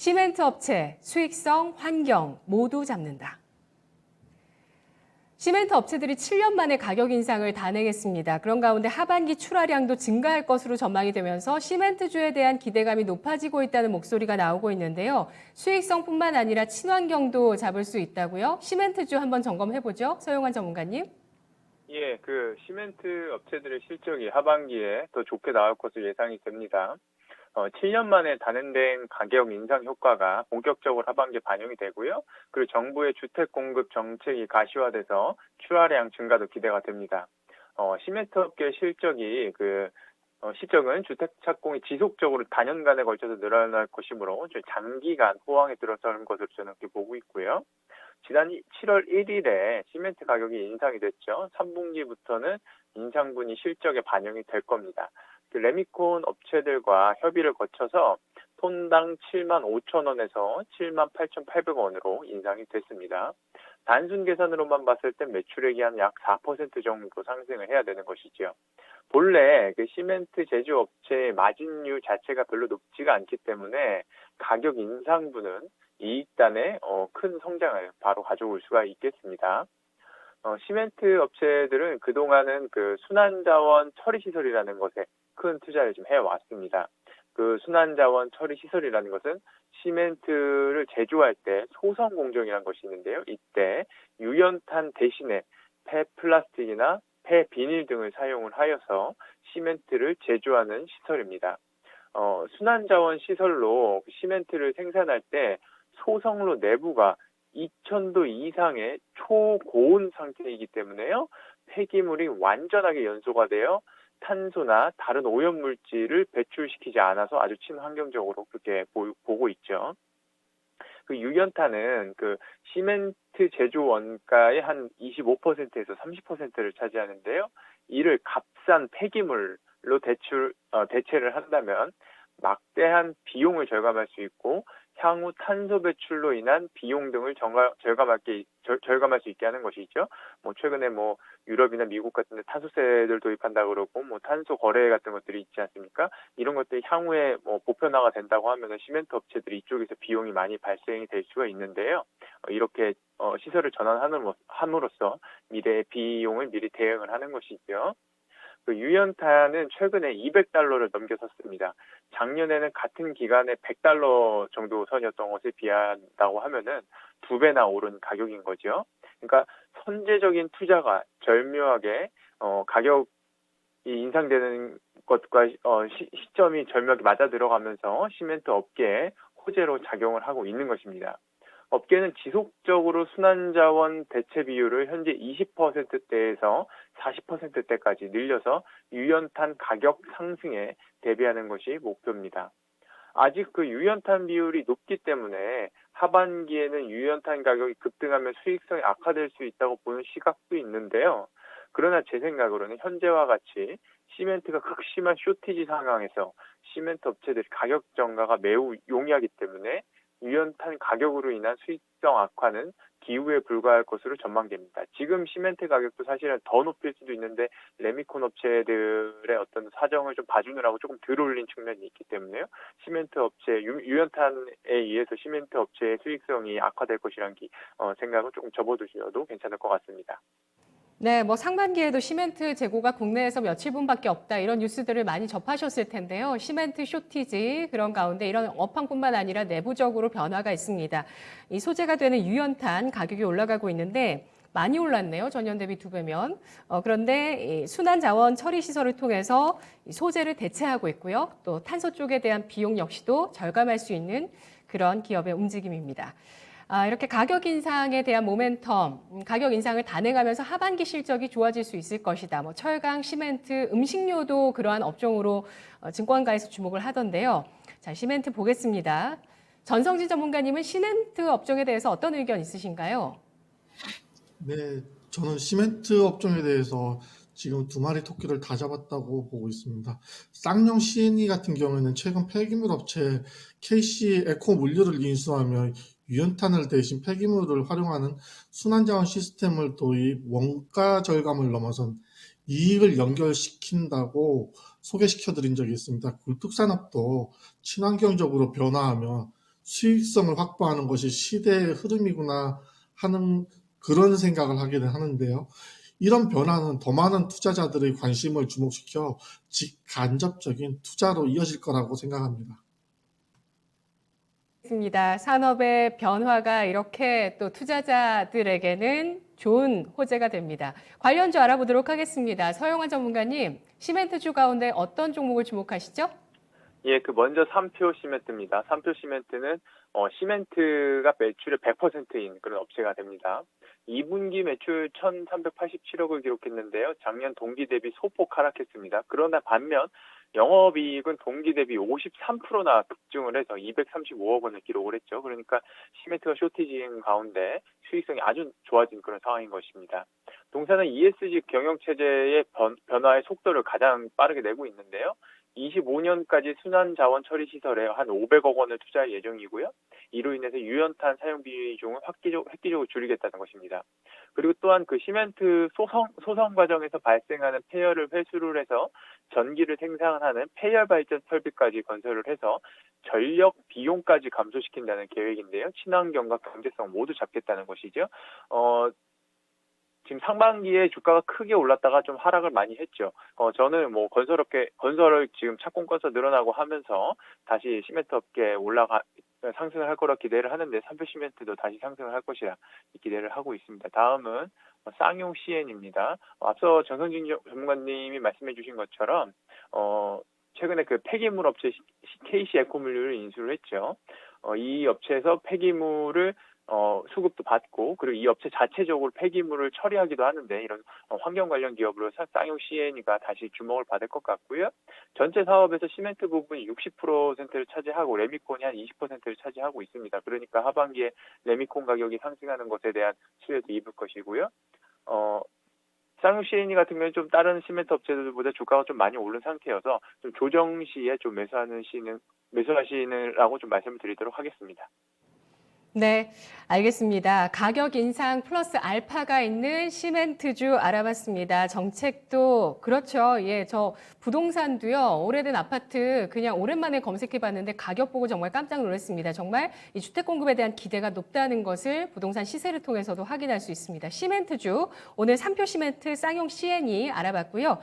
시멘트 업체, 수익성, 환경 모두 잡는다. 시멘트 업체들이 7년 만에 가격 인상을 단행했습니다. 그런 가운데 하반기 출하량도 증가할 것으로 전망이 되면서 시멘트주에 대한 기대감이 높아지고 있다는 목소리가 나오고 있는데요. 수익성뿐만 아니라 친환경도 잡을 수 있다고요? 시멘트주 한번 점검해보죠. 서용환 전문가님. 예, 시멘트 업체들의 실적이 하반기에 더 좋게 나올 것으로 예상이 됩니다. 7년 만에 단행된 가격 인상 효과가 본격적으로 하반기에 반영이 되고요. 그리고 정부의 주택 공급 정책이 가시화돼서 출하량 증가도 기대가 됩니다. 시멘트 업계 실적은 주택 착공이 지속적으로 다년간에 걸쳐서 늘어날 것이므로 장기간 호황에 들어서는 것으로 저는 그렇게 보고 있고요. 지난 7월 1일에 시멘트 가격이 인상이 됐죠. 3분기부터는 인상분이 실적에 반영이 될 겁니다. 레미콘 업체들과 협의를 거쳐서 톤당 7만 5천 원에서 7만 8,800원으로 인상이 됐습니다. 단순 계산으로만 봤을 때 매출액이 한 약 4% 정도 상승을 해야 되는 것이죠. 본래 시멘트 제조업체의 마진율 자체가 별로 높지가 않기 때문에 가격 인상분은 이익단에 큰 성장을 바로 가져올 수가 있겠습니다. 시멘트 업체들은 그동안은 순환자원 처리시설이라는 것에 큰 투자를 좀 해왔습니다. 순환자원 처리시설이라는 것은 시멘트를 제조할 때 소성 공정이라는 것이 있는데요. 이때 유연탄 대신에 폐플라스틱이나 폐비닐 등을 사용을 하여서 시멘트를 제조하는 시설입니다. 순환자원 시설로 시멘트를 생산할 때 소성로 내부가 2000도 이상의 초고온 상태이기 때문에요. 폐기물이 완전하게 연소가 되어 탄소나 다른 오염물질을 배출시키지 않아서 아주 친환경적으로 그렇게 보고 있죠. 유연탄은 시멘트 제조 원가의 한 25%에서 30%를 차지하는데요. 이를 값싼 폐기물로 대체를 한다면 막대한 비용을 절감할 수 있고 향후 탄소 배출로 인한 비용 등을 절감할 수 있게 하는 것이죠. 최근에 유럽이나 미국 같은 데 탄소세를 도입한다 그러고 탄소 거래 같은 것들이 있지 않습니까? 이런 것들이 향후에 보편화가 된다고 하면 시멘트 업체들이 이쪽에서 비용이 많이 발생이 될 수가 있는데요. 이렇게 시설을 전환함으로써 미래의 비용을 미리 대응을 하는 것이죠. 유연탄은 최근에 $200를 넘겨섰습니다. 작년에는 같은 기간에 $100 정도 선이었던 것에 비한다고 하면은 2배나 오른 가격인 거죠. 그러니까 선제적인 투자가 절묘하게 가격이 인상되는 것과 시점이 절묘하게 맞아 들어가면서 시멘트 업계에 호재로 작용을 하고 있는 것입니다. 업계는 지속적으로 순환자원 대체 비율을 현재 20%대에서 40%대까지 늘려서 유연탄 가격 상승에 대비하는 것이 목표입니다. 아직 유연탄 비율이 높기 때문에 하반기에는 유연탄 가격이 급등하면 수익성이 악화될 수 있다고 보는 시각도 있는데요. 그러나 제 생각으로는 현재와 같이 시멘트가 극심한 쇼티지 상황에서 시멘트 업체들이 가격 정가가 매우 용이하기 때문에 유연탄 가격으로 인한 수익성 악화는 기후에 불과할 것으로 전망됩니다. 지금 시멘트 가격도 사실은 더 높일 수도 있는데 레미콘 업체들의 어떤 사정을 좀 봐주느라고 조금 덜 올린 측면이 있기 때문에요. 시멘트 업체 유연탄에 의해서 시멘트 업체의 수익성이 악화될 것이라는 생각은 조금 접어두셔도 괜찮을 것 같습니다. 네, 상반기에도 시멘트 재고가 국내에서 며칠분밖에 없다 이런 뉴스들을 많이 접하셨을 텐데요. 시멘트 쇼티지 그런 가운데 이런 업황뿐만 아니라 내부적으로 변화가 있습니다. 이 소재가 되는 유연탄 가격이 올라가고 있는데 많이 올랐네요. 전년 대비 2배면. 그런데 이 순환자원 처리 시설을 통해서 이 소재를 대체하고 있고요. 또 탄소 쪽에 대한 비용 역시도 절감할 수 있는 그런 기업의 움직임입니다. 이렇게 가격 인상에 대한 모멘텀, 가격 인상을 단행하면서 하반기 실적이 좋아질 수 있을 것이다. 철강, 시멘트, 음식료도 그러한 업종으로 증권가에서 주목을 하던데요. 자, 시멘트 보겠습니다. 전성진 전문가님은 시멘트 업종에 대해서 어떤 의견 있으신가요? 네, 저는 시멘트 업종에 대해서 지금 2마리 토끼를 다 잡았다고 보고 있습니다. 쌍용 C&E 같은 경우에는 최근 폐기물 업체 KC 에코 물류를 인수하며 유연탄을 대신 폐기물을 활용하는 순환자원 시스템을 도입, 원가 절감을 넘어선 이익을 연결시킨다고 소개시켜 드린 적이 있습니다. 굴뚝산업도 친환경적으로 변화하며 수익성을 확보하는 것이 시대의 흐름이구나 하는 그런 생각을 하게 하는데요. 이런 변화는 더 많은 투자자들의 관심을 주목시켜 직간접적인 투자로 이어질 거라고 생각합니다. 있습니다. 산업의 변화가 이렇게 또 투자자들에게는 좋은 호재가 됩니다. 관련주 알아보도록 하겠습니다. 서영환 전문가님, 시멘트주 가운데 어떤 종목을 주목하시죠? 예, 먼저 삼표 시멘트입니다. 삼표 시멘트는 시멘트가 매출의 100%인 그런 업체가 됩니다. 2분기 매출 1,387억을 기록했는데요. 작년 동기 대비 소폭 하락했습니다. 그러나 반면 영업이익은 동기 대비 53%나 급증을 해서 235억 원을 기록을 했죠. 그러니까 시멘트가 쇼티지인 가운데 수익성이 아주 좋아진 그런 상황인 것입니다. 동사는 ESG 경영체제의 변화의 속도를 가장 빠르게 내고 있는데요. 25년까지 순환자원 처리 시설에 한 500억 원을 투자할 예정이고요. 이로 인해서 유연탄 사용 비중을 획기적으로 줄이겠다는 것입니다. 그리고 또한 시멘트 소성 과정에서 발생하는 폐열을 회수를 해서 전기를 생산하는 폐열 발전 설비까지 건설을 해서 전력 비용까지 감소시킨다는 계획인데요. 친환경과 경제성 모두 잡겠다는 것이죠. 지금 상반기에 주가가 크게 올랐다가 좀 하락을 많이 했죠. 저는 건설을 지금 착공건수 늘어나고 하면서 다시 시멘트 업계 상승을 할 거라 기대를 하는데 삼표 시멘트도 다시 상승을 할 것이라 기대를 하고 있습니다. 다음은 쌍용 CN입니다. 앞서 정성진 전문가님이 말씀해 주신 것처럼 최근에 폐기물 업체 KC 에코물류를 인수를 했죠. 이 업체에서 폐기물을 수급도 받고 그리고 이 업체 자체적으로 폐기물을 처리하기도 하는데 이런 환경 관련 기업으로 쌍용 CN이가 다시 주목을 받을 것 같고요. 전체 사업에서 시멘트 부분이 60%를 차지하고 레미콘이 한 20%를 차지하고 있습니다. 그러니까 하반기에 레미콘 가격이 상승하는 것에 대한 수혜도 입을 것이고요. 쌍용 CN이 같은 경우는 좀 다른 시멘트 업체들보다 주가가 좀 많이 오른 상태여서 좀 조정 시에 좀 매수하시느라고 좀 말씀을 드리도록 하겠습니다. 네, 알겠습니다. 가격 인상 플러스 알파가 있는 시멘트주 알아봤습니다. 정책도 그렇죠. 예, 저 부동산도요. 오래된 아파트 그냥 오랜만에 검색해봤는데 가격 보고 정말 깜짝 놀랐습니다. 정말 이 주택 공급에 대한 기대가 높다는 것을 부동산 시세를 통해서도 확인할 수 있습니다. 시멘트주 오늘 삼표 시멘트 쌍용 CN이 알아봤고요.